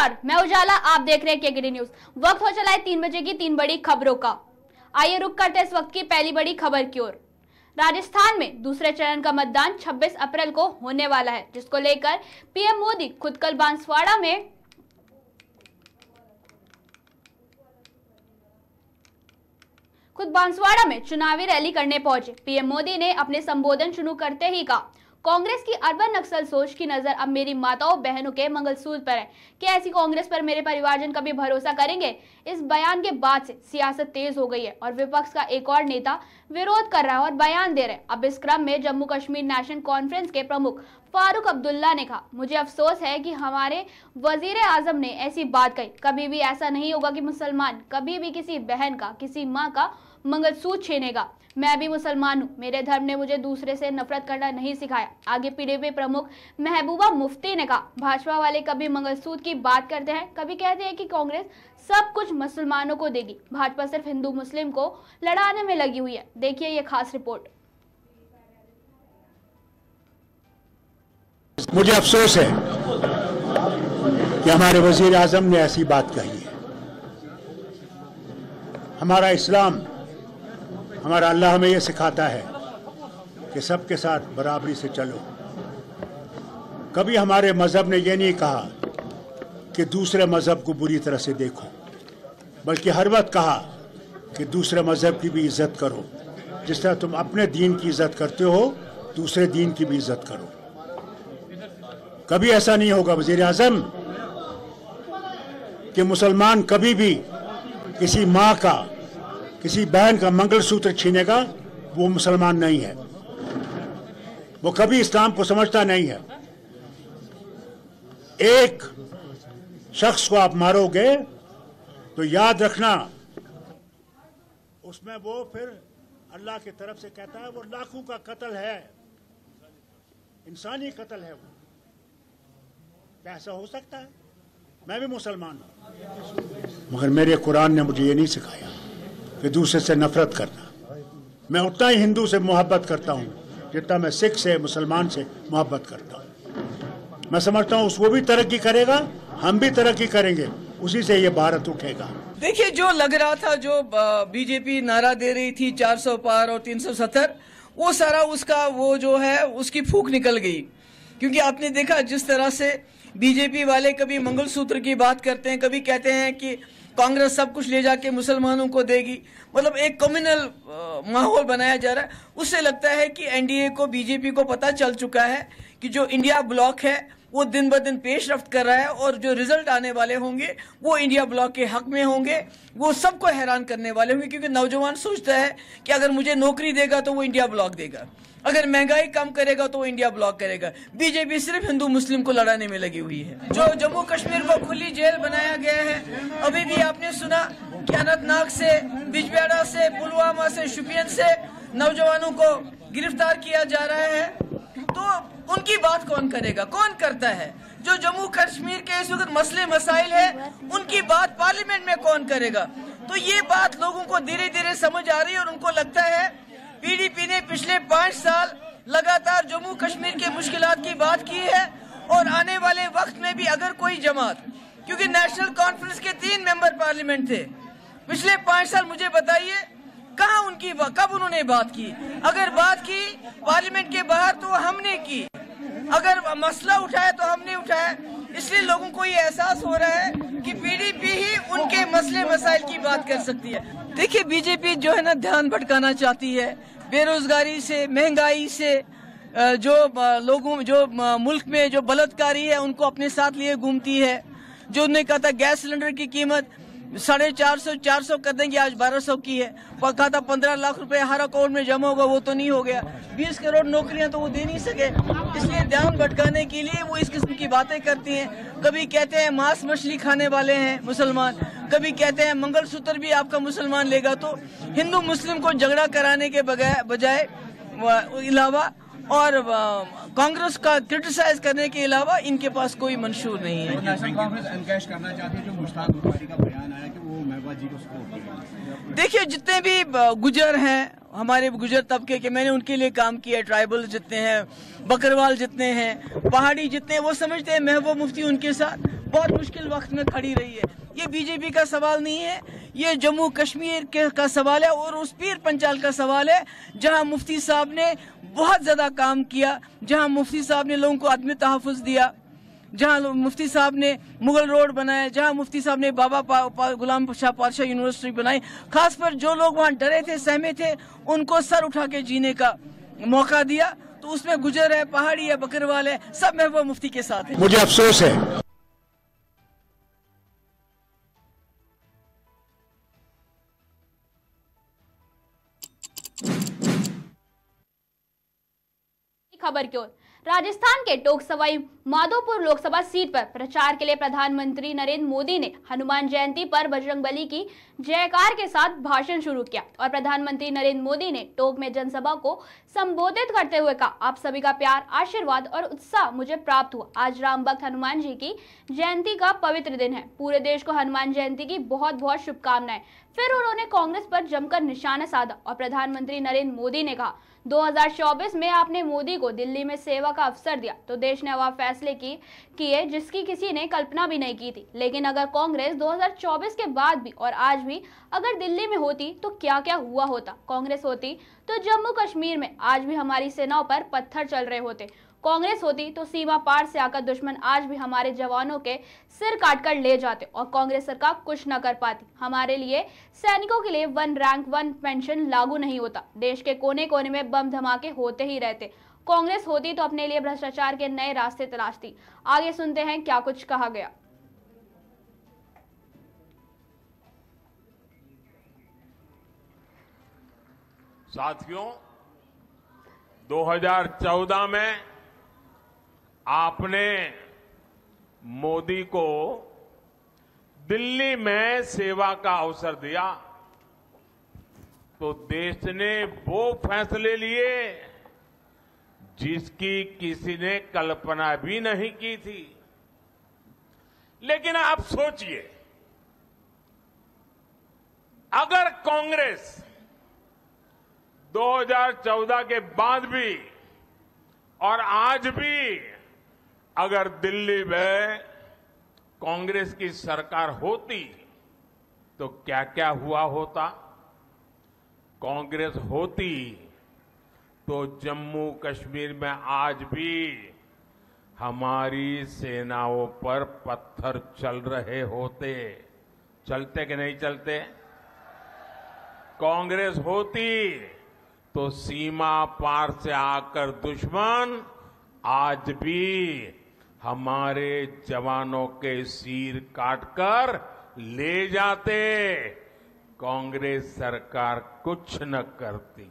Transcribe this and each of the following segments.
नमस्कार, मैं उजाला, आप देख रहे हैं केकेडी न्यूज। वक्त हो चला है 3 बजे की 3 बड़ी खबरों का। आइए रुक करते हैं इस वक्त की पहली बड़ी खबर की ओर। राजस्थान में दूसरे चरण का मतदान 26 अप्रैल को होने वाला है, जिसको लेकर पीएम मोदी खुद कल बांसवाड़ा में चुनावी रैली करने पहुंचे। पीएम मोदी ने अपने संबोधन शुरू करते ही कहा, कांग्रेस की अर्बन नक्सल सोच की नजर अब मेरी माताओं बहनों के मंगलसूत्र पर है। क्या ऐसी कांग्रेस पर मेरे परिवारजन कभी भरोसा करेंगे? इस बयान के बाद से सियासत तेज हो गई है और विपक्ष का एक और नेता विरोध कर रहा है और बयान दे रहे हैं। अब इस क्रम में जम्मू कश्मीर नेशनल कॉन्फ्रेंस के प्रमुख फारूक अब्दुल्ला ने कहा, मुझे अफसोस है कि हमारे वजीर आजम ने ऐसी बात कही। कभी भी ऐसा नहीं होगा कि मुसलमान कभी भी किसी बहन का, किसी माँ का मंगलसूत्र छीनेगा। मैं भी मुसलमान हूँ, मेरे धर्म ने मुझे दूसरे से नफरत करना नहीं सिखाया। आगे पीडीपी प्रमुख महबूबा मुफ्ती ने कहा, भाजपा वाले कभी मंगलसूत्र की बात करते हैं, कभी कहते हैं कि कांग्रेस सब कुछ मुसलमानों को देगी। भाजपा सिर्फ हिंदू मुस्लिम को लड़ाने में लगी हुई है। देखिए ये खास रिपोर्ट। मुझे अफसोस है कि हमारे वजीर आजम ने ऐसी बात कही है। हमारा इस्लाम, हमारा अल्लाह हमें यह सिखाता है कि सबके साथ बराबरी से चलो। कभी हमारे मजहब ने यह नहीं कहा कि दूसरे मजहब को बुरी तरह से देखो, बल्कि हर वक्त कहा कि दूसरे मजहब की भी इज्जत करो। जिस तरह तुम अपने दीन की इज्जत करते हो, दूसरे दीन की भी इज्जत करो। कभी ऐसा नहीं होगा वजीर आजम कि मुसलमान कभी भी किसी माँ का, किसी बहन का मंगलसूत्र छीनेगा। वो मुसलमान नहीं है, वो कभी इस्लाम को समझता नहीं है। एक शख्स को आप मारोगे तो याद रखना, उसमें वो फिर अल्लाह की तरफ से कहता है वो लाखों का कत्ल है, इंसानी कत्ल है। वो क्या ऐसा हो सकता है? मैं भी मुसलमान हूं, मगर मेरे कुरान ने मुझे ये नहीं सिखाया कि दूसरे से नफरत करना। मैं उतना ही हिंदू से मोहब्बत करता हूँ जितना मैं सिख से, मुसलमान से मोहब्बत करता हूँ। मैं समझता हूँ वो भी तरक्की करेगा, हम भी तरक्की करेंगे, उसी से ये भारत उठेगा। देखिए, जो लग रहा था, जो बीजेपी नारा दे रही थी 400 पार और 370, वो सारा उसका वो जो है उसकी फूंक निकल गई। क्योंकि आपने देखा जिस तरह से बीजेपी वाले कभी मंगलसूत्र की बात करते हैं, कभी कहते हैं कि कांग्रेस सब कुछ ले जाके मुसलमानों को देगी। मतलब एक कम्युनल माहौल बनाया जा रहा है। उससे लगता है कि एनडीए को, बीजेपी को पता चल चुका है कि जो इंडिया ब्लॉक है वो दिन ब दिन पेशरफ्त कर रहा है और जो रिजल्ट आने वाले होंगे वो इंडिया ब्लॉक के हक में होंगे। वो सबको हैरान करने वाले होंगे, क्योंकि नौजवान सोचता है कि अगर मुझे नौकरी देगा तो वो इंडिया ब्लॉक देगा, अगर महंगाई कम करेगा तो वो इंडिया ब्लॉक करेगा। बीजेपी सिर्फ हिंदू मुस्लिम को लड़ाने में लगी हुई है। जो जम्मू कश्मीर को खुली जेल बनाया गया है, अभी भी आपने सुना कि अनंतनाग से, बिजबेड़ा से, पुलवामा से, शुपियन से नौजवानों को गिरफ्तार किया जा रहा है। तो उनकी बात कौन करेगा? कौन करता है? जो जम्मू कश्मीर के इस वक्त मसले मसाइल है, उनकी बात पार्लियामेंट में कौन करेगा? तो ये बात लोगों को धीरे धीरे समझ आ रही है और उनको लगता है पीडीपी ने पिछले 5 साल लगातार जम्मू कश्मीर के मुश्किलात की बात की है और आने वाले वक्त में भी अगर कोई जमात, क्योंकि नेशनल कॉन्फ्रेंस के 3 मेंबर पार्लियामेंट थे पिछले 5 साल, मुझे बताइए कहाँ उनकी, कब उन्होंने बात की? अगर बात की पार्लियामेंट के बाहर तो हमने की, अगर मसला उठाया तो हमने उठाया। इसलिए लोगों को ये एहसास हो रहा है कि पीडीपी ही उनके मसले मसाइल की बात कर सकती है। देखिए, बीजेपी जो है ना ध्यान भटकाना चाहती है बेरोजगारी से, महंगाई से, जो लोगों, जो मुल्क में जो बलात्कारी है उनको अपने साथ लिए घूमती है। जो उन्होंने कहा था गैस सिलेंडर की कीमत 450 कर देंगे, आज 1200 की है। कहा था 15 लाख रुपए हर अकाउंट में जमा होगा, वो तो नहीं हो गया। 20 करोड़ नौकरियां तो वो दे नहीं सके। इसलिए ध्यान भटकाने के लिए वो इस किस्म की बातें करती हैं। कभी कहते हैं मांस मछली खाने वाले हैं मुसलमान, कभी कहते हैं मंगलसूत्र भी आपका मुसलमान लेगा। तो हिंदू मुस्लिम को झगड़ा कराने के बजाय अलावा और कांग्रेस का क्रिटिसाइज करने के अलावा इनके पास कोई मंशूर नहीं है। नेशनल कांग्रेस एनकैश करना चाहती है जो मुश्ताक बुखारी का बयान आया कि वो महबूबा जी को सपोर्ट करेंगे। देखिए, जितने भी गुजर हैं, हमारे गुजर तबके के, मैंने उनके लिए काम किया। ट्राइबल जितने हैं, बकरवाल जितने हैं, पहाड़ी जितने हैं, वो समझते हैं महबूबा मुफ्ती उनके साथ। बहुत मुश्किल वक्त में खड़ी रही है। ये बीजेपी का सवाल नहीं है, ये जम्मू कश्मीर का सवाल है और उस पीर पंचाल का सवाल है, जहां मुफ्ती साहब ने बहुत ज्यादा काम किया, जहां मुफ्ती साहब ने लोगों को आदमी तहफ़्फ़ुज़ दिया, जहां मुफ्ती साहब ने मुगल रोड बनाया, जहां मुफ्ती साहब ने बाबा गुलाम शाह पातशाह यूनिवर्सिटी बनाई। खासकर जो लोग वहां डरे थे, सहमे थे, उनको सर उठा के जीने का मौका दिया। तो उसमें गुजर है, पहाड़ी है, बकरवाल है, सब महबूबा मुफ्ती के साथ है। मुझे अफसोस है खबर की ओर। राजस्थान के टोंक सवाई माधोपुर लोकसभा सीट पर प्रचार के लिए प्रधानमंत्री नरेंद्र मोदी ने हनुमान जयंती पर बजरंगबली की जयकार के साथ भाषण शुरू किया और प्रधानमंत्री नरेंद्र मोदी ने टोंक में जनसभा को संबोधित करते हुए कहा, आप सभी का प्यार, आशीर्वाद और उत्साह मुझे प्राप्त हुआ। आज राम भक्त हनुमान जी की जयंती का पवित्र दिन है। पूरे देश को हनुमान जयंती की बहुत बहुत शुभकामनाएं। फिर उन्होंने कांग्रेस पर जमकर निशाना साधा और प्रधानमंत्री नरेंद्र मोदी ने कहा, 2024 में आपने मोदी को दिल्ली में सेवा का अवसर दिया तो देश ने वह फैसले किए जिसकी किसी ने कल्पना भी नहीं की थी। लेकिन अगर कांग्रेस 2024 के बाद भी और आज भी अगर दिल्ली में होती तो क्या क्या हुआ होता। कांग्रेस होती तो जम्मू कश्मीर में आज भी हमारी सेनाओं पर पत्थर चल रहे होते। कांग्रेस होती तो सीमा पार से आकर दुश्मन आज भी हमारे जवानों के सिर काटकर ले जाते और कांग्रेस सरकार कुछ न कर पाती। हमारे लिए सैनिकों के लिए 1 रैंक 1 पेंशन लागू नहीं होता। देश के कोने कोने में बम धमाके होते ही रहते। कांग्रेस होती तो अपने लिए भ्रष्टाचार के नए रास्ते तलाशती। आगे सुनते हैं क्या कुछ कहा गया। साथियों, 2014 में आपने मोदी को दिल्ली में सेवा का अवसर दिया तो देश ने वो फैसले लिए जिसकी किसी ने कल्पना भी नहीं की थी। लेकिन आप सोचिए, अगर कांग्रेस 2014 के बाद भी और आज भी अगर दिल्ली में कांग्रेस की सरकार होती तो क्या क्या हुआ होता। कांग्रेस होती तो जम्मू कश्मीर में आज भी हमारी सेनाओं पर पत्थर चल रहे होते। चलते कि नहीं चलते? कांग्रेस होती तो सीमा पार से आकर दुश्मन आज भी हमारे जवानों के सिर काटकर ले जाते। कांग्रेस सरकार कुछ न करती।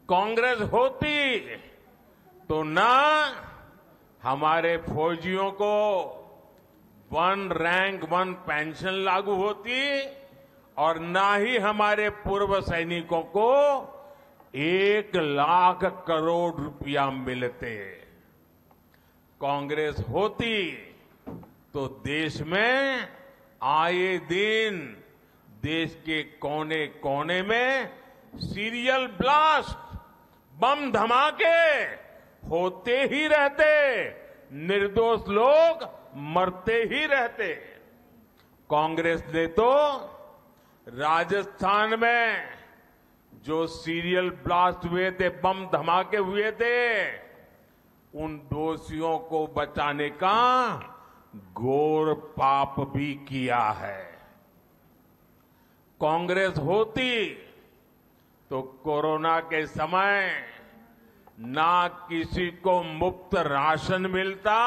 कांग्रेस होती तो ना हमारे फौजियों को 1 रैंक 1 पेंशन लागू होती और ना ही हमारे पूर्व सैनिकों को 1 लाख करोड़ रुपया मिलते। कांग्रेस होती तो देश में आए दिन देश के कोने कोने में सीरियल ब्लास्ट, बम धमाके होते ही रहते, निर्दोष लोग मरते ही रहते। कांग्रेस ने तो राजस्थान में जो सीरियल ब्लास्ट हुए थे, बम धमाके हुए थे, उन दोषियों को बचाने का घोर पाप भी किया है। कांग्रेस होती तो कोरोना के समय ना किसी को मुफ्त राशन मिलता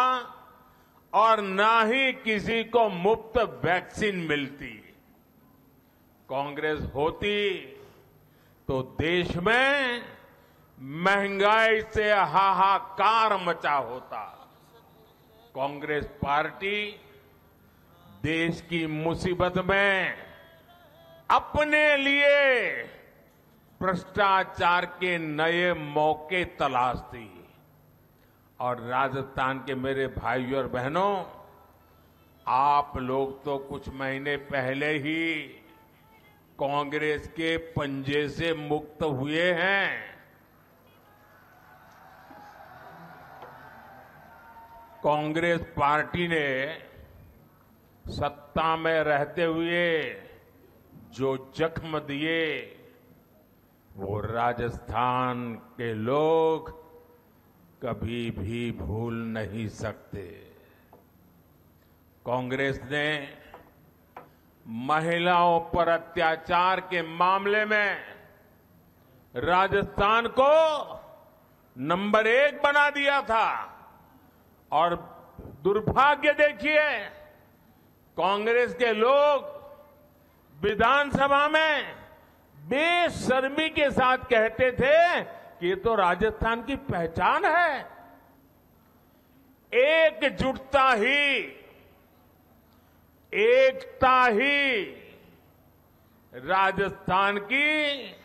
और ना ही किसी को मुफ्त वैक्सीन मिलती। कांग्रेस होती तो देश में महंगाई से हाहाकार मचा होता। कांग्रेस पार्टी देश की मुसीबत में अपने लिए भ्रष्टाचार के नए मौके तलाशती। और राजस्थान के मेरे भाइयों और बहनों, आप लोग तो कुछ महीने पहले ही कांग्रेस के पंजे से मुक्त हुए हैं। कांग्रेस पार्टी ने सत्ता में रहते हुए जो जख्म दिए वो राजस्थान के लोग कभी भी भूल नहीं सकते। कांग्रेस ने महिलाओं पर अत्याचार के मामले में राजस्थान को नंबर 1 बना दिया था और दुर्भाग्य देखिए कांग्रेस के लोग विधानसभा में बेशर्मी के साथ कहते थे कि ये तो राजस्थान की पहचान है। एकजुटता ही, एकता ही राजस्थान की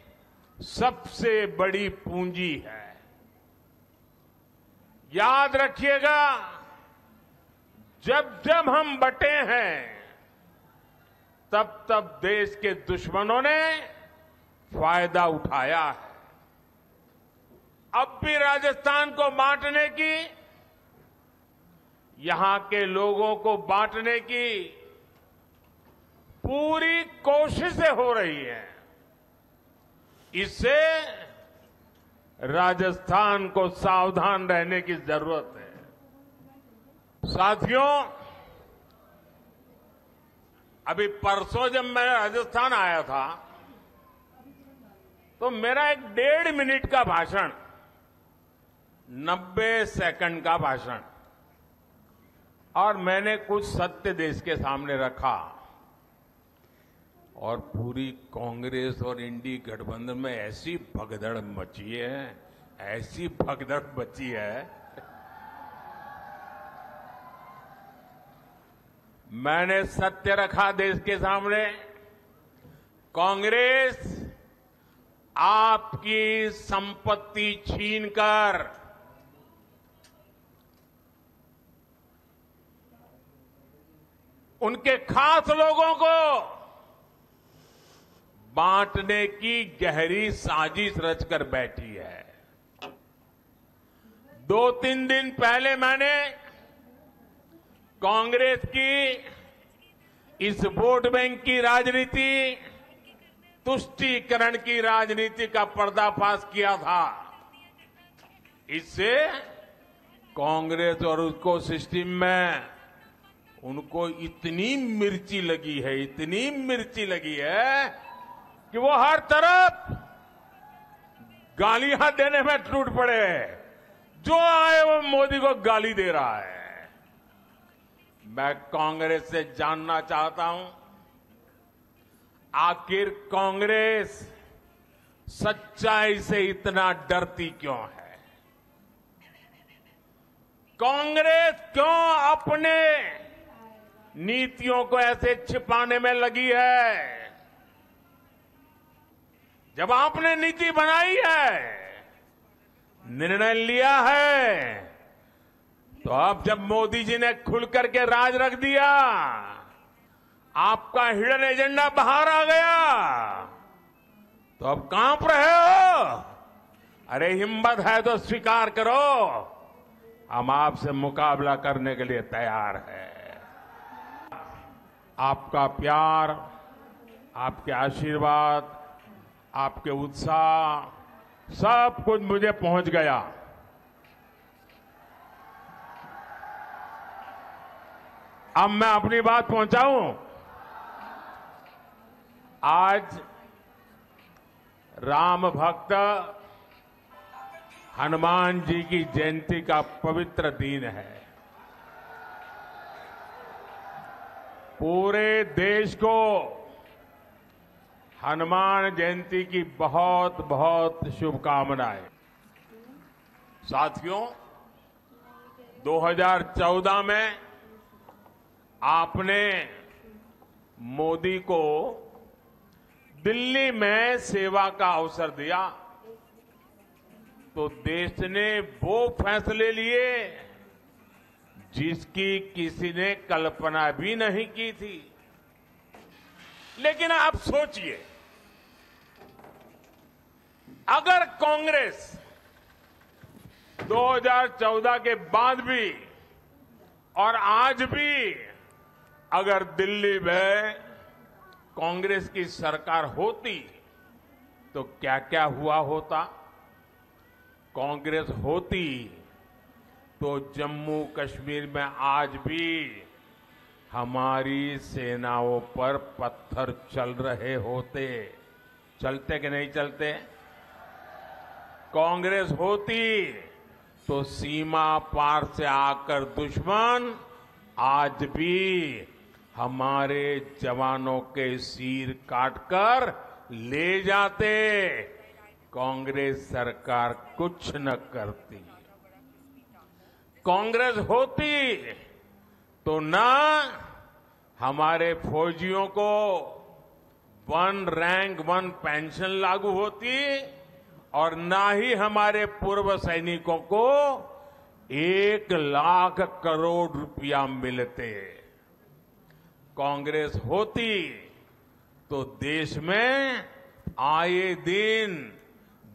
सबसे बड़ी पूंजी है। याद रखिएगा, जब जब हम बटे हैं तब तब देश के दुश्मनों ने फायदा उठाया है। अब भी राजस्थान को बांटने की, यहां के लोगों को बांटने की पूरी कोशिशें हो रही हैं। इससे राजस्थान को सावधान रहने की जरूरत है। साथियों, अभी परसों जब मैं राजस्थान आया था तो मेरा एक 1.5 मिनट का भाषण, 90 सेकंड का भाषण, और मैंने कुछ सत्य देश के सामने रखा और पूरी कांग्रेस और इंडी गठबंधन में ऐसी भगदड़ मची है, ऐसी भगदड़ मची है। मैंने सत्य रखा देश के सामने। कांग्रेस आपकी संपत्ति छीनकर उनके खास लोगों को बांटने की गहरी साजिश रचकर बैठी है। 2-3 दिन पहले मैंने कांग्रेस की इस वोट बैंक की राजनीति, तुष्टीकरण की राजनीति का पर्दाफाश किया था। इससे कांग्रेस और उसको सिस्टम में उनको इतनी मिर्ची लगी है, इतनी मिर्ची लगी है कि वो हर तरफ गालियां देने में टूट पड़े। जो आए वो मोदी को गाली दे रहा है। मैं कांग्रेस से जानना चाहता हूं, आखिर कांग्रेस सच्चाई से इतना डरती क्यों है? कांग्रेस क्यों अपने नीतियों को ऐसे छिपाने में लगी है? जब आपने नीति बनाई है, निर्णय लिया है, तो अब जब मोदी जी ने खुल करके राज रख दिया, आपका हिडन एजेंडा बाहर आ गया, तो अब कांप रहे हो? अरे हिम्मत है तो स्वीकार करो, हम आपसे मुकाबला करने के लिए तैयार हैं। आपका प्यार, आपके आशीर्वाद, आपके उत्साह, सब कुछ मुझे पहुंच गया। अब मैं अपनी बात पहुंचाऊं। आज राम भक्त हनुमान जी की जयंती का पवित्र दिन है। पूरे देश को हनुमान जयंती की बहुत बहुत शुभकामनाएं। साथियों, 2014 में आपने मोदी को दिल्ली में सेवा का अवसर दिया, तो देश ने वो फैसले लिए जिसकी किसी ने कल्पना भी नहीं की थी। लेकिन आप सोचिए, अगर कांग्रेस 2014 के बाद भी और आज भी अगर दिल्ली में कांग्रेस की सरकार होती तो क्या क्या हुआ होता। कांग्रेस होती तो जम्मू कश्मीर में आज भी हमारी सेनाओं पर पत्थर चल रहे होते। चलते कि नहीं चलते? कांग्रेस होती तो सीमा पार से आकर दुश्मन आज भी हमारे जवानों के सिर काटकर ले जाते। कांग्रेस सरकार कुछ न करती। कांग्रेस होती तो ना हमारे फौजियों को 1 रैंक 1 पेंशन लागू होती और ना ही हमारे पूर्व सैनिकों को 1 लाख करोड़ रुपया मिलते। कांग्रेस होती तो देश में आए दिन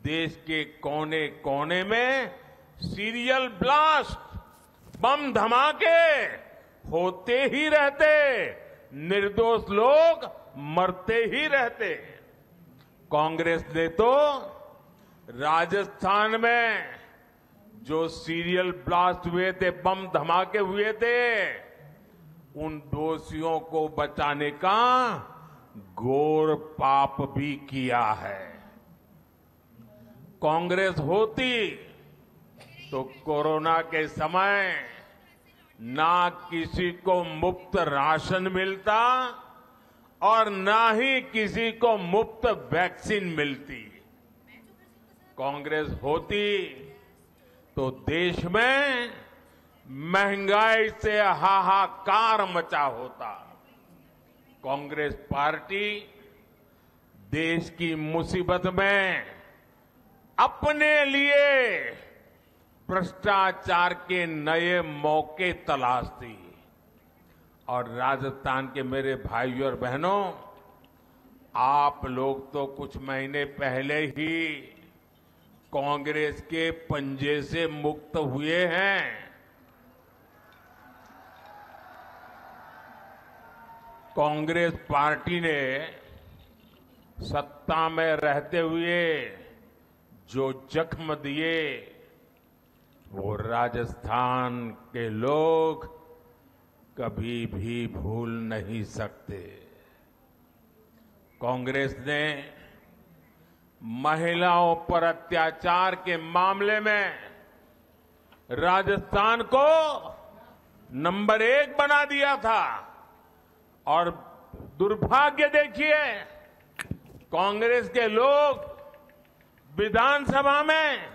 देश के कोने कोने में सीरियल ब्लास्ट, बम धमाके होते ही रहते, निर्दोष लोग मरते ही रहते। कांग्रेस ने तो राजस्थान में जो सीरियल ब्लास्ट हुए थे, बम धमाके हुए थे, उन दोषियों को बचाने का घोर पाप भी किया है। कांग्रेस होती तो कोरोना के समय ना किसी को मुफ्त राशन मिलता और ना ही किसी को मुफ्त वैक्सीन मिलती। कांग्रेस होती तो देश में महंगाई से हाहाकार मचा होता। कांग्रेस पार्टी देश की मुसीबत में अपने लिए भ्रष्टाचार के नए मौके तलाशती। और राजस्थान के मेरे भाइयों और बहनों, आप लोग तो कुछ महीने पहले ही कांग्रेस के पंजे से मुक्त हुए हैं। कांग्रेस पार्टी ने सत्ता में रहते हुए जो जख्म दिए वो राजस्थान के लोग कभी भी भूल नहीं सकते। कांग्रेस ने महिलाओं पर अत्याचार के मामले में राजस्थान को नंबर 1 बना दिया था। और दुर्भाग्य देखिए, कांग्रेस के लोग विधानसभा में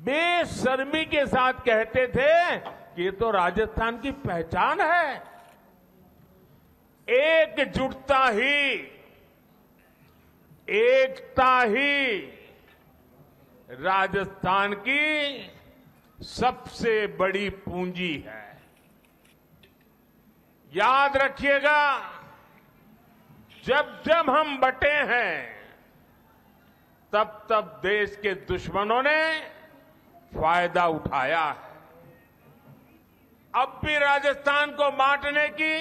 बेशर्मी के साथ कहते थे कि ये तो राजस्थान की पहचान है। एकजुटता ही, एकता ही राजस्थान की सबसे बड़ी पूंजी है। याद रखिएगा, जब जब हम बटे हैं तब तब देश के दुश्मनों ने फायदा उठाया है। अब भी राजस्थान को बांटने की,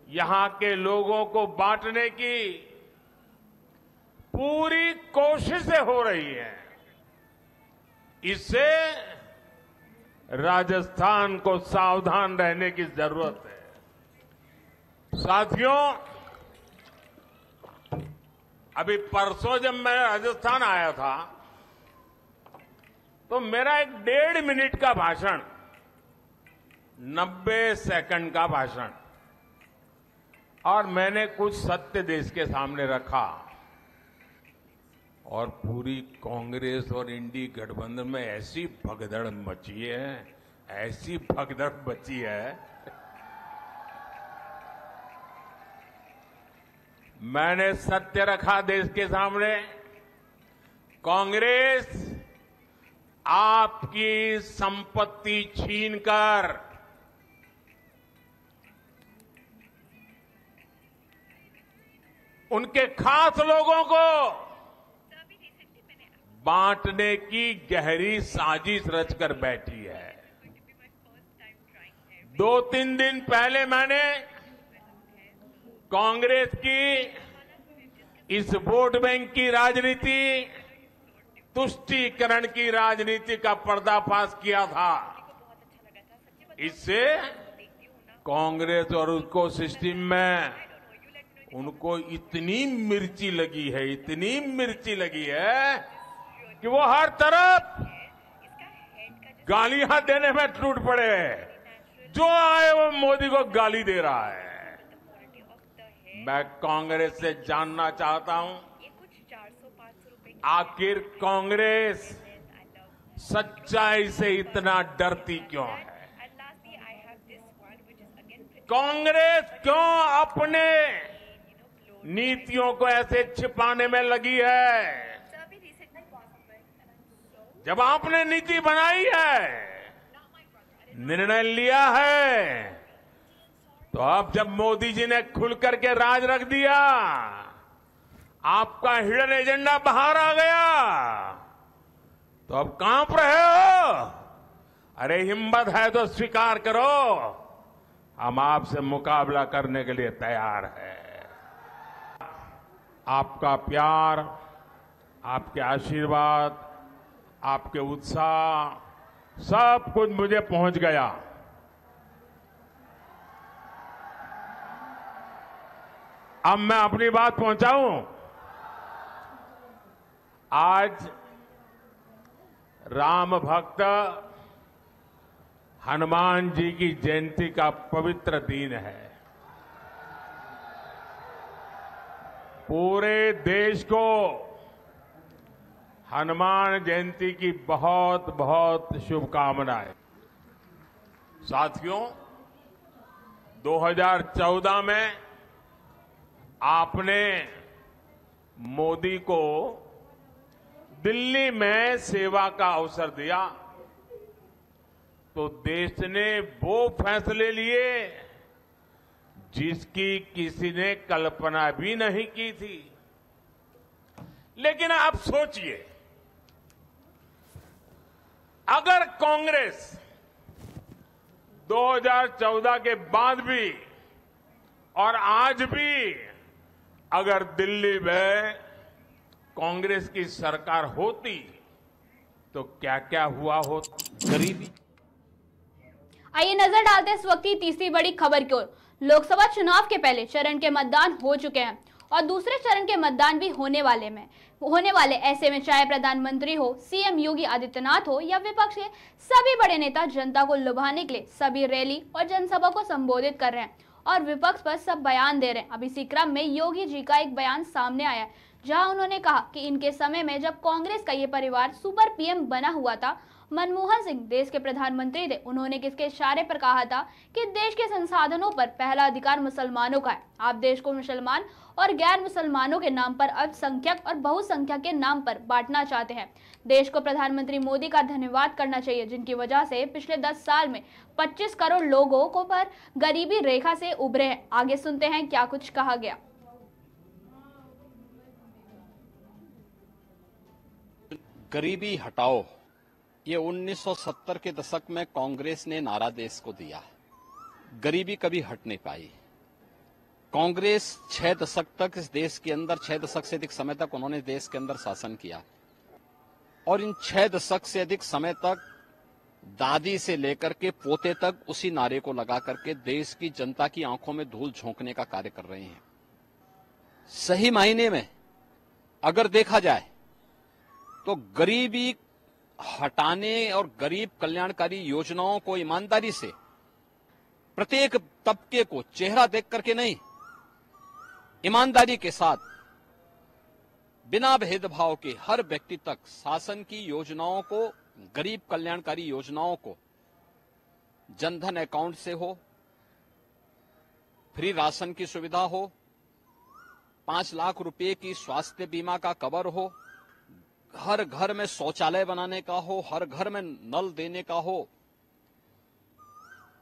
यहां के लोगों को बांटने की पूरी कोशिशें हो रही हैं। इससे राजस्थान को सावधान रहने की जरूरत है। साथियों, अभी परसों जब मैं राजस्थान आया था तो मेरा एक 1.5 मिनट का भाषण, 90 सेकंड का भाषण, और मैंने कुछ सत्य देश के सामने रखा। और पूरी कांग्रेस और इंडी गठबंधन में ऐसी भगदड़ मची है, ऐसी भगदड़ मची है। मैंने सत्य रखा देश के सामने। कांग्रेस आपकी संपत्ति छीनकर उनके खास लोगों को बांटने की गहरी साजिश रचकर बैठी है। 2-3 दिन पहले मैंने कांग्रेस की इस वोट बैंक की राजनीति, तुष्टीकरण की राजनीति का पर्दाफाश किया था। इससे कांग्रेस और उसको सिस्टम में उनको इतनी मिर्ची लगी है, इतनी मिर्ची लगी है कि वो हर तरफ गालियां देने में टूट पड़े। जो आए वो मोदी को गाली दे रहा है। मैं कांग्रेस से जानना चाहता हूं, आखिर कांग्रेस सच्चाई से इतना डरती क्यों है? कांग्रेस क्यों अपने नीतियों को ऐसे छिपाने में लगी है? जब आपने नीति बनाई है, निर्णय लिया है, तो अब जब मोदी जी ने खुल करके राज रख दिया, आपका हिडन एजेंडा बाहर आ गया, तो अब कांप रहे हो? अरे हिम्मत है तो स्वीकार करो, हम आपसे मुकाबला करने के लिए तैयार हैं। आपका प्यार, आपके आशीर्वाद, आपके उत्साह, सब कुछ मुझे पहुंच गया। अब मैं अपनी बात पहुंचाऊं। आज राम भक्त हनुमान जी की जयंती का पवित्र दिन है। पूरे देश को हनुमान जयंती की बहुत बहुत शुभकामनाएं। साथियों, 2014 में आपने मोदी को दिल्ली में सेवा का अवसर दिया, तो देश ने वो फैसले लिए जिसकी किसी ने कल्पना भी नहीं की थी। लेकिन आप सोचिए, अगर कांग्रेस 2014 के बाद भी और आज भी अगर दिल्ली में कांग्रेस की सरकार होती तो क्या क्या हुआ होता? गरीबी। आइए नजर डालते हैं इस वक्त की तीसरी बड़ी खबर की ओर। लोकसभा चुनाव के पहले चरण के मतदान हो चुके हैं और दूसरे चरण के मतदान भी होने वाले। ऐसे में चाहे प्रधानमंत्री हो, सीएम योगी आदित्यनाथ हो या विपक्ष के सभी बड़े नेता जनता को लुभाने के लिए सभी रैली और जनसभा को संबोधित कर रहे हैं और विपक्ष पर सब बयान दे रहे हैं। अब इसी क्रम में योगी जी का एक बयान सामने आया है, जहां उन्होंने कहा कि इनके समय में जब कांग्रेस का ये परिवार सुपर पीएम बना हुआ था, मनमोहन सिंह देश के प्रधानमंत्री थे, उन्होंने किसके इशारे पर कहा था कि देश के संसाधनों पर पहला अधिकार मुसलमानों का है। आप देश को मुसलमान और गैर मुसलमानों के नाम पर अल्पसंख्यक और बहुसंख्यक के नाम पर बांटना चाहते हैं। देश को प्रधानमंत्री मोदी का धन्यवाद करना चाहिए, जिनकी वजह से पिछले 10 साल में 25 करोड़ लोगों को पर गरीबी रेखा से उभरे हैं। आगे सुनते हैं क्या कुछ कहा गया। गरीबी हटाओ, ये 1970 के दशक में कांग्रेस ने नारा देश को दिया। गरीबी कभी हट नहीं पाई। कांग्रेस 6 दशक तक इस देश के अंदर, 6 दशक से अधिक समय तक उन्होंने देश के अंदर शासन किया और इन 6 दशक से अधिक समय तक दादी से लेकर के पोते तक उसी नारे को लगा करके देश की जनता की आंखों में धूल झोंकने का कार्य कर रहे हैं। सही मायने में अगर देखा जाए तो गरीबी हटाने और गरीब कल्याणकारी योजनाओं को ईमानदारी से प्रत्येक तबके को चेहरा देख करके नहीं, ईमानदारी के साथ बिना भेदभाव के हर व्यक्ति तक शासन की योजनाओं को, गरीब कल्याणकारी योजनाओं को, जनधन अकाउंट से हो, फ्री राशन की सुविधा हो, 5 लाख रुपए की स्वास्थ्य बीमा का कवर हो, हर घर में शौचालय बनाने का हो, हर घर में नल देने का हो,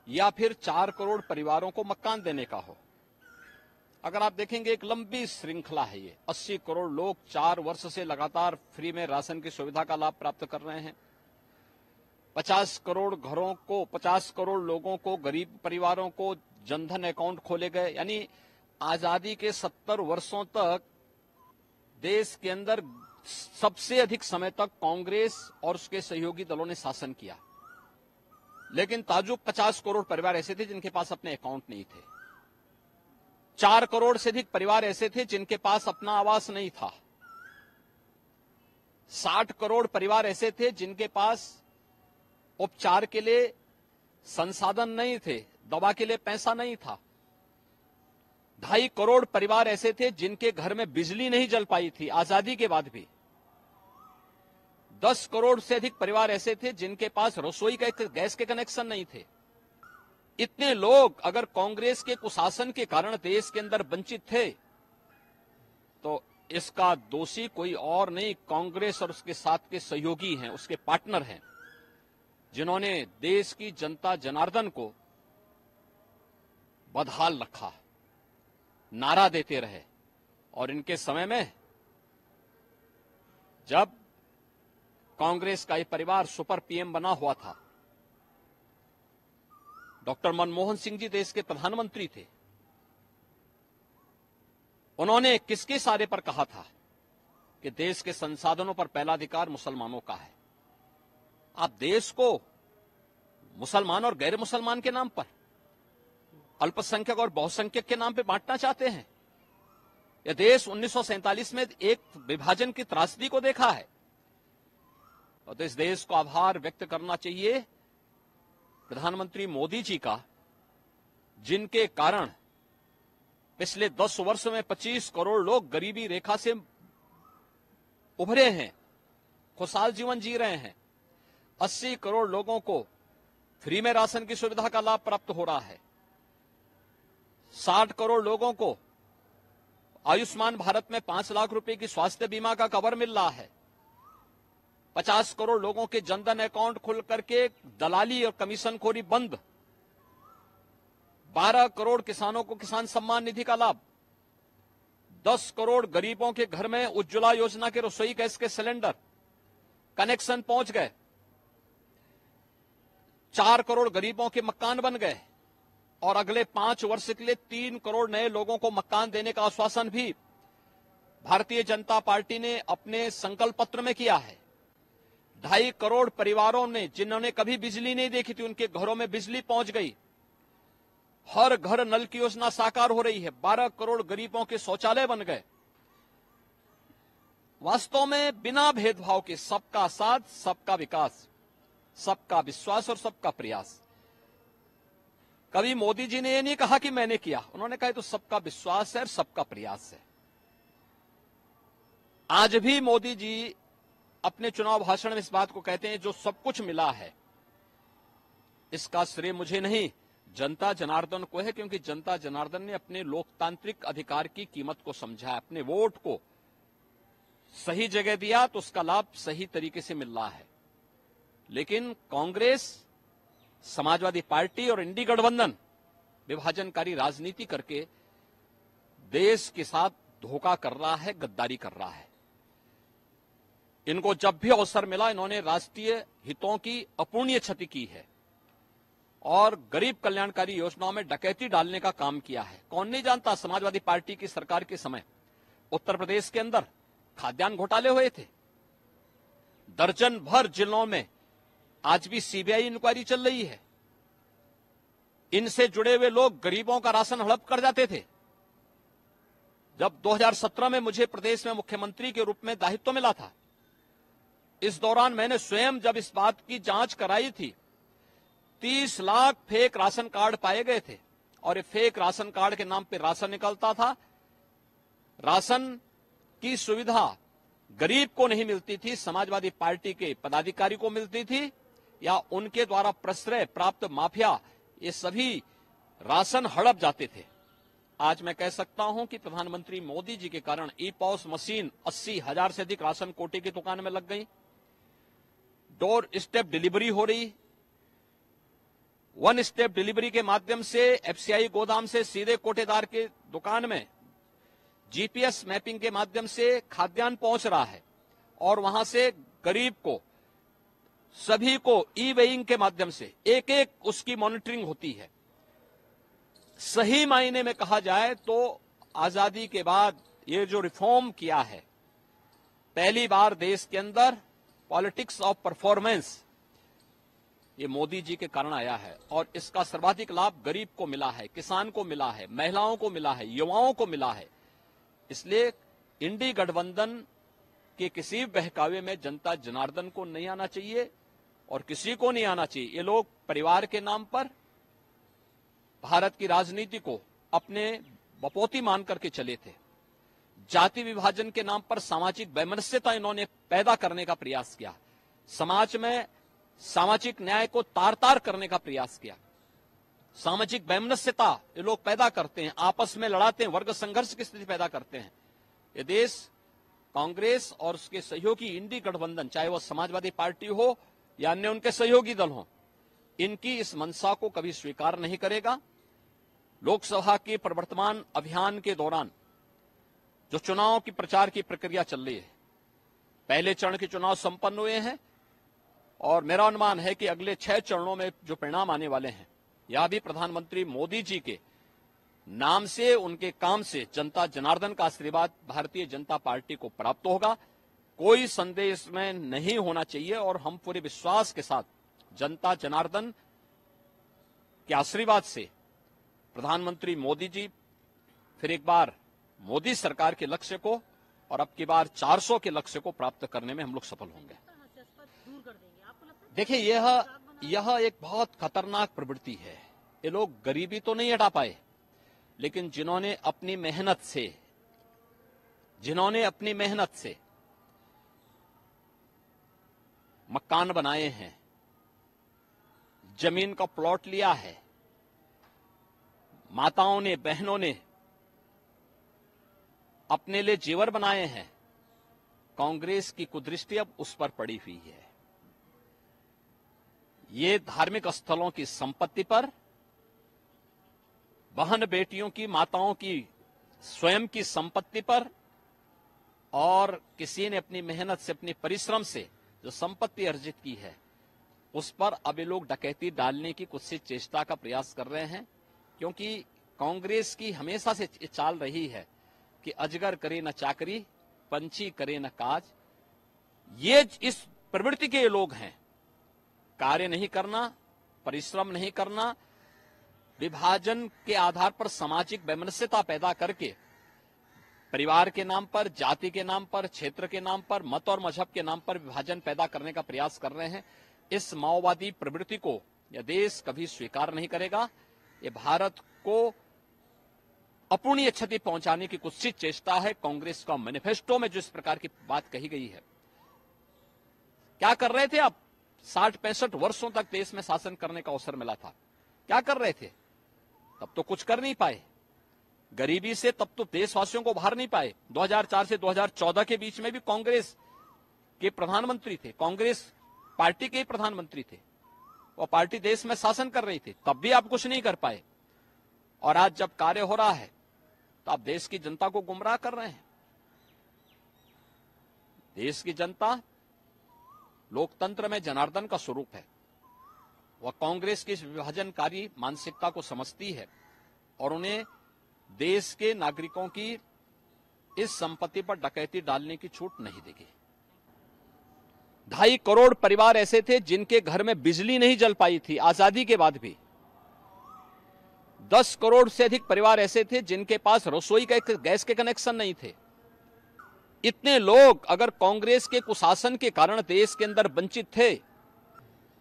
या फिर 4 करोड़ परिवारों को मकान देने का हो। अगर आप देखेंगे एक लंबी श्रृंखला है ये। 80 करोड़ लोग 4 वर्ष से लगातार फ्री में राशन की सुविधा का लाभ प्राप्त कर रहे हैं। 50 करोड़ घरों को, 50 करोड़ लोगों को, गरीब परिवारों को जनधन अकाउंट खोले गए। यानी आजादी के 70 वर्षों तक देश के अंदर सबसे अधिक समय तक कांग्रेस और उसके सहयोगी दलों ने शासन किया, लेकिन ताजुब 50 करोड़ परिवार ऐसे थे जिनके पास अपने अकाउंट नहीं थे। 4 करोड़ से अधिक परिवार ऐसे थे जिनके पास अपना आवास नहीं था। 60 करोड़ परिवार ऐसे थे जिनके पास उपचार के लिए संसाधन नहीं थे, दवा के लिए पैसा नहीं था। 2.5 करोड़ परिवार ऐसे थे जिनके घर में बिजली नहीं जल पाई थी आजादी के बाद भी। 10 करोड़ से अधिक परिवार ऐसे थे जिनके पास रसोई का गैस के कनेक्शन नहीं थे। इतने लोग अगर कांग्रेस के कुशासन के कारण देश के अंदर वंचित थे, तो इसका दोषी कोई और नहीं, कांग्रेस और उसके साथ के सहयोगी हैं, उसके पार्टनर हैं, जिन्होंने देश की जनता जनार्दन को बदहाल रखा, नारा देते रहे। और इनके समय में जब कांग्रेस का ये परिवार सुपर पीएम बना हुआ था, डॉक्टर मनमोहन सिंह जी देश के प्रधानमंत्री थे। उन्होंने किसके इशारे पर कहा था कि देश के संसाधनों पर पहला अधिकार मुसलमानों का है? आप देश को मुसलमान और गैर मुसलमान के नाम पर, अल्पसंख्यक और बहुसंख्यक के नाम पे बांटना चाहते हैं? यह देश 1947 में एक विभाजन की त्रासदी को देखा है, और तो इस देश को आभार व्यक्त करना चाहिए प्रधानमंत्री मोदी जी का, जिनके कारण पिछले 10 वर्ष में 25 करोड़ लोग गरीबी रेखा से उभरे हैं, खुशहाल जीवन जी रहे हैं। 80 करोड़ लोगों को फ्री में राशन की सुविधा का लाभ प्राप्त हो रहा है। 60 करोड़ लोगों को आयुष्मान भारत में 5 लाख रुपए की स्वास्थ्य बीमा का कवर मिल रहा है। 50 करोड़ लोगों के जनधन अकाउंट खुल करके दलाली और कमीशनखोरी बंद। 12 करोड़ किसानों को किसान सम्मान निधि का लाभ। 10 करोड़ गरीबों के घर में उज्ज्वला योजना के रसोई गैस के सिलेंडर कनेक्शन पहुंच गए। 4 करोड़ गरीबों के मकान बन गए, और अगले 5 वर्ष के लिए 3 करोड़ नए लोगों को मकान देने का आश्वासन भी भारतीय जनता पार्टी ने अपने संकल्प पत्र में किया है। 2.5 करोड़ परिवारों ने, जिन्होंने कभी बिजली नहीं देखी थी, उनके घरों में बिजली पहुंच गई। हर घर नल की योजना साकार हो रही है। 12 करोड़ गरीबों के शौचालय बन गए। वास्तव में बिना भेदभाव के सबका साथ, सबका विकास, सबका विश्वास और सबका प्रयास। कभी मोदी जी ने यह नहीं कहा कि मैंने किया, उन्होंने कहा तो सबका विश्वास है और सबका प्रयास है। आज भी मोदी जी अपने चुनाव भाषण में इस बात को कहते हैं, जो सब कुछ मिला है इसका श्रेय मुझे नहीं, जनता जनार्दन को है, क्योंकि जनता जनार्दन ने अपने लोकतांत्रिक अधिकार की कीमत को समझा, अपने वोट को सही जगह दिया, तो उसका लाभ सही तरीके से मिल रहा है। लेकिन कांग्रेस, समाजवादी पार्टी और इंडी गठबंधन विभाजनकारी राजनीति करके देश के साथ धोखा कर रहा है, गद्दारी कर रहा है। इनको जब भी अवसर मिला, इन्होंने राष्ट्रीय हितों की अपूर्णीय क्षति की है और गरीब कल्याणकारी योजनाओं में डकैती डालने का काम किया है। कौन नहीं जानता, समाजवादी पार्टी की सरकार के समय उत्तर प्रदेश के अंदर खाद्यान्न घोटाले हुए थे। दर्जन भर जिलों में आज भी सीबीआई इंक्वायरी चल रही है। इनसे जुड़े हुए लोग गरीबों का राशन हड़प कर जाते थे। जब 2017 में मुझे प्रदेश में मुख्यमंत्री के रूप में दायित्व मिला था, इस दौरान मैंने स्वयं जब इस बात की जांच कराई थी, 30 लाख फेक राशन कार्ड पाए गए थे, और ये फेक राशन कार्ड के नाम पे राशन निकलता था। राशन की सुविधा गरीब को नहीं मिलती थी, समाजवादी पार्टी के पदाधिकारी को मिलती थी, या उनके द्वारा प्रश्रय प्राप्त माफिया ये सभी राशन हड़प जाते थे। आज मैं कह सकता हूं कि प्रधानमंत्री मोदी जी के कारण ई-पॉस मशीन 80,000 से अधिक राशन कोटे की दुकान में लग गई। डोर स्टेप डिलीवरी हो रही। 1 स्टेप डिलीवरी के माध्यम से एफसीआई गोदाम से सीधे कोटेदार के दुकान में जीपीएस मैपिंग के माध्यम से खाद्यान्न पहुंच रहा है, और वहां से गरीब को सभी को ई वेइंग के माध्यम से एक एक उसकी मॉनिटरिंग होती है। सही मायने में कहा जाए तो आजादी के बाद ये जो रिफॉर्म किया है, पहली बार देश के अंदर पॉलिटिक्स ऑफ परफॉर्मेंस ये मोदी जी के कारण आया है और इसका सर्वाधिक लाभ गरीब को मिला है, किसान को मिला है, महिलाओं को मिला है, युवाओं को मिला है। इसलिए इंडी गठबंधन के किसी बहकावे में जनता जनार्दन को नहीं आना चाहिए और किसी को नहीं आना चाहिए। ये लोग परिवार के नाम पर भारत की राजनीति को अपने बपौती मान करके चले थे। जाति विभाजन के नाम पर सामाजिक वैमनस्यता इन्होंने पैदा करने का प्रयास किया, समाज में सामाजिक न्याय को तार तार करने का प्रयास किया। सामाजिक वैमनस्यता ये लोग पैदा करते हैं, आपस में लड़ाते हैं, वर्ग संघर्ष की स्थिति पैदा करते हैं। ये देश कांग्रेस और उसके सहयोगी इंडी गठबंधन, चाहे वह समाजवादी पार्टी हो या अन्य उनके सहयोगी दल हो, इनकी इस मंशा को कभी स्वीकार नहीं करेगा। लोकसभा के प्रवर्तमान अभियान के दौरान जो चुनाव की प्रचार की प्रक्रिया चल रही है, पहले चरण के चुनाव संपन्न हुए हैं और मेरा अनुमान है कि अगले 6 चरणों में जो परिणाम आने वाले हैं, यह भी प्रधानमंत्री मोदी जी के नाम से, उनके काम से जनता जनार्दन का आशीर्वाद भारतीय जनता पार्टी को प्राप्त होगा। कोई संदेह इसमें नहीं होना चाहिए और हम पूरे विश्वास के साथ जनता जनार्दन के आशीर्वाद से प्रधानमंत्री मोदी जी फिर एक बार मोदी सरकार के लक्ष्य को और अब की बार 400 के लक्ष्य को प्राप्त करने में हम लोग सफल होंगे। देखिए, यह एक बहुत खतरनाक प्रवृत्ति है। ये लोग गरीबी तो नहीं हटा पाए, लेकिन जिन्होंने अपनी मेहनत से मकान बनाए हैं, जमीन का प्लॉट लिया है, माताओं ने, बहनों ने अपने लिए जेवर बनाए हैं, कांग्रेस की कुदृष्टि अब उस पर पड़ी हुई है। ये धार्मिक स्थलों की संपत्ति पर, बहन बेटियों की, माताओं की स्वयं की संपत्ति पर और किसी ने अपनी मेहनत से, अपने परिश्रम से जो संपत्ति अर्जित की है, उस पर अब ये लोग डकैती डालने की कुत्सित चेष्टा का प्रयास कर रहे हैं। क्योंकि कांग्रेस की हमेशा से चाल रही है कि अजगर करे न चाकरी, पंछी करे न काज। ये इस प्रवृत्ति के लोग हैं, कार्य नहीं करना, परिश्रम नहीं करना, विभाजन के आधार पर सामाजिक वैमनस्यता पैदा करके परिवार के नाम पर, जाति के नाम पर, क्षेत्र के नाम पर, मत और मजहब के नाम पर विभाजन पैदा करने का प्रयास कर रहे हैं। इस माओवादी प्रवृत्ति को यह देश कभी स्वीकार नहीं करेगा। ये भारत को अपूर्णीय क्षति पहुंचाने की कुत्सित चेष्टा है। कांग्रेस का मैनिफेस्टो में जो इस प्रकार की बात कही गई है, क्या कर रहे थे आप? 60-65 वर्षों तक देश में शासन करने का अवसर मिला था, क्या कर रहे थे? तब तो कुछ कर नहीं पाए, गरीबी से तब तो देशवासियों को बाहर नहीं पाए। 2004 से 2014 के बीच में भी कांग्रेस के प्रधानमंत्री थे, कांग्रेस पार्टी के प्रधानमंत्री थे, और पार्टी देश में शासन कर रही थी, तब भी आप कुछ नहीं कर पाए। और आज जब कार्य हो रहा है तो आप देश की जनता को गुमराह कर रहे हैं। देश की जनता लोकतंत्र में जनार्दन का स्वरूप है। वह कांग्रेस की विभाजनकारी मानसिकता को समझती है और उन्हें देश के नागरिकों की इस संपत्ति पर डकैती डालने की छूट नहीं देगी। 2.5 करोड़ परिवार ऐसे थे जिनके घर में बिजली नहीं जल पाई थी आजादी के बाद भी। 10 करोड़ से अधिक परिवार ऐसे थे जिनके पास रसोई का गैस के कनेक्शन नहीं थे। इतने लोग अगर कांग्रेस के कुशासन के कारण देश के अंदर वंचित थे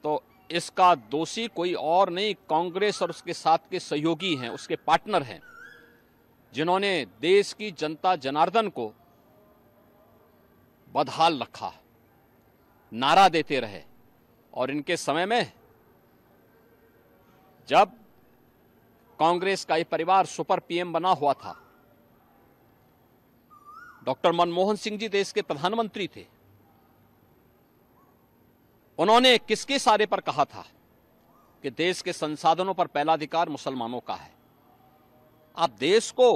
तो इसका दोषी कोई और नहीं, कांग्रेस और उसके साथ के सहयोगी हैं, उसके पार्टनर हैं, जिन्होंने देश की जनता जनार्दन को बदहाल रखा, नारा देते रहे। और इनके समय में जब कांग्रेस का ये परिवार सुपर पीएम बना हुआ था, डॉक्टर मनमोहन सिंह जी देश के प्रधानमंत्री थे, उन्होंने किसके इशारे पर कहा था कि देश के संसाधनों पर पहला अधिकार मुसलमानों का है। आप देश को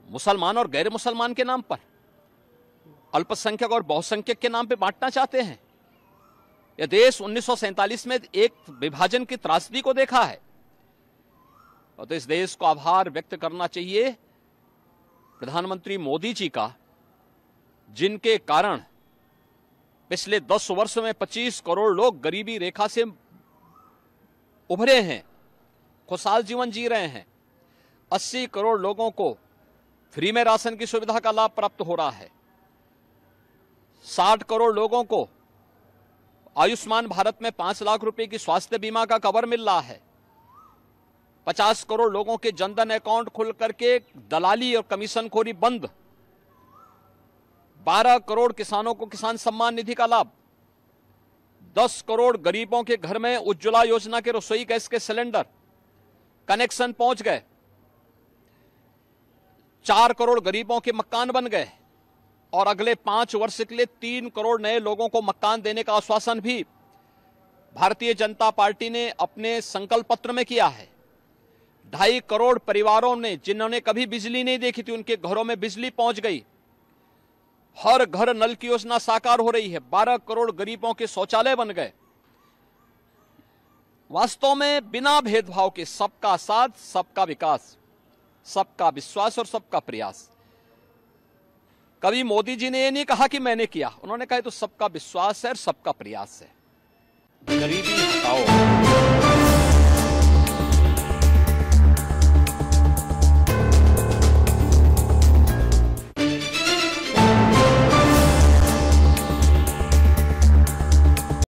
मुसलमान और गैर मुसलमान के नाम पर, अल्पसंख्यक और बहुसंख्यक के नाम पे बांटना चाहते हैं। यह देश 1947 में एक विभाजन की त्रासदी को देखा है, और तो इस देश को आभार व्यक्त करना चाहिए प्रधानमंत्री मोदी जी का, जिनके कारण पिछले 10 वर्ष में 25 करोड़ लोग गरीबी रेखा से उभरे हैं, खुशहाल जीवन जी रहे हैं। 80 करोड़ लोगों को फ्री में राशन की सुविधा का लाभ प्राप्त हो रहा है। 60 करोड़ लोगों को आयुष्मान भारत में 5 लाख रुपए की स्वास्थ्य बीमा का कवर मिल रहा है। 50 करोड़ लोगों के जनधन अकाउंट खुल करके दलाली और कमीशनखोरी बंद। 12 करोड़ किसानों को किसान सम्मान निधि का लाभ। 10 करोड़ गरीबों के घर में उज्ज्वला योजना के रसोई गैस के सिलेंडर कनेक्शन पहुंच गए। 4 करोड़ गरीबों के मकान बन गए, और अगले 5 वर्ष के लिए 3 करोड़ नए लोगों को मकान देने का आश्वासन भी भारतीय जनता पार्टी ने अपने संकल्प पत्र में किया है। 2.5 करोड़ परिवारों ने, जिन्होंने कभी बिजली नहीं देखी थी, उनके घरों में बिजली पहुंच गई। हर घर नल की योजना साकार हो रही है। 12 करोड़ गरीबों के शौचालय बन गए। वास्तव में बिना भेदभाव के सबका साथ, सबका विकास, सबका विश्वास और सबका प्रयास। कभी मोदी जी ने यह नहीं कहा कि मैंने किया, उन्होंने कहा तो सबका विश्वास है और सबका प्रयास है। गरीबी हटाओ।